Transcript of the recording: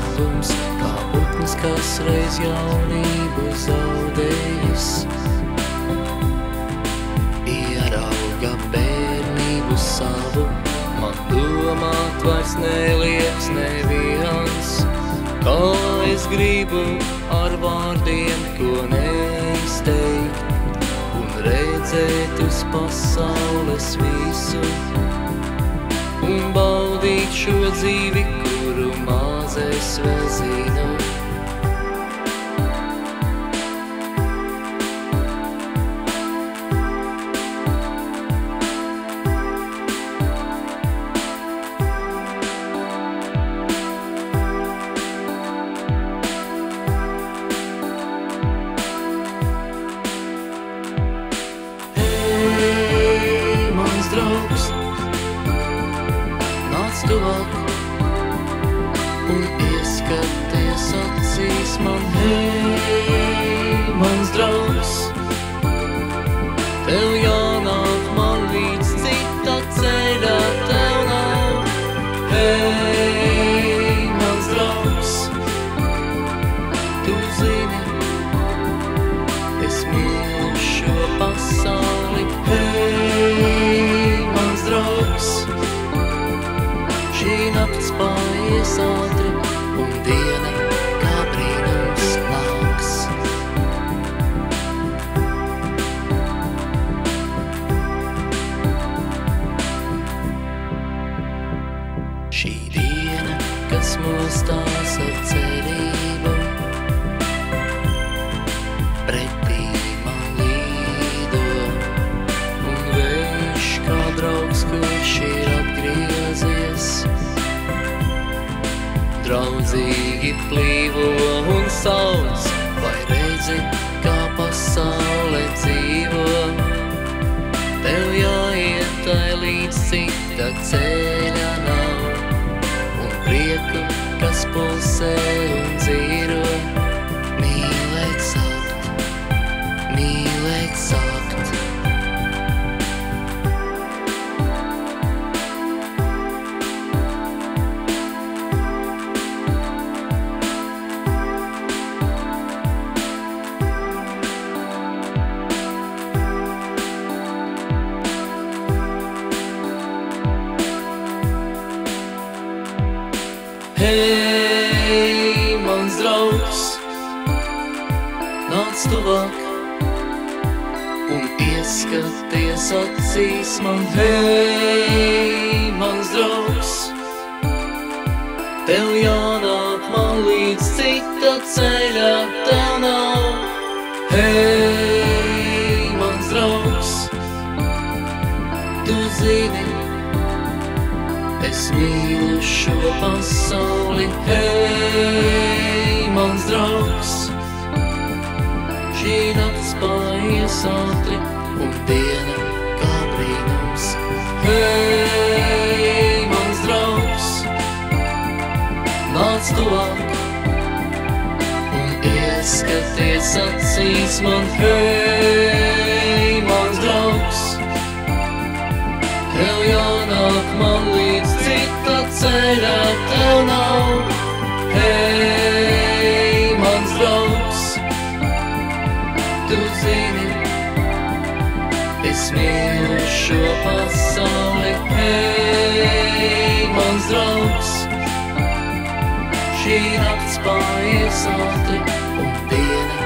salums, kā putns, kas reiz jaunību zaudējis. Ierauga bērnību savu, man domāt vairs nelieks neviens. Kā es gribu ar vārdiem, ko neizteikt, un redzēt uz pasaules visu, un baudīt šo dzīvi, kuru maz es vēl zinu. Hei, mans draugs, nāc tuvāk un ieskaties acīs man. Hei, mans draugs, tev jānāk man līdz, cita ceļa tev nav. Hei, mans draugs, tu zini, es mīlu šo pasauli. Hei, mans draugs, šī nakts paies ātri, un diena kā brīnums nāks. Šī diena, kas mostās ar cerību, pretī man līdo, un vējš kā draugs, kurš ir atgriezies. Draudzīgi plīvo un sauc, vai redzi, kā pasaule dzīvo. Tev jāiet tai līdz, cita ceļa nav, un prieku, kas pulsē un dzīro. Mīlēt sākt, mīlēt sākt. Hei, mans draugs, nāc tuvāk un ieskaties acīs man. Hei, mans draugs, tev jānāk man līdz, cita ceļa tev nav. Hei, mans draugs, tu zini, es mīlu šo pasauli. Hei, mans draugs, šī nakts paies ātri, un diena kā brīnums. Hei, mans draugs, nāc tuvāk un ieskaties acīs man. Hei, mans draugs, tev jānāk man līdz, cita ceļa tev nav. Hei, mans draugs, tu zini, es mīlu šo pasauli. Hei, mans draugs, šī nakts paies ātri, un diena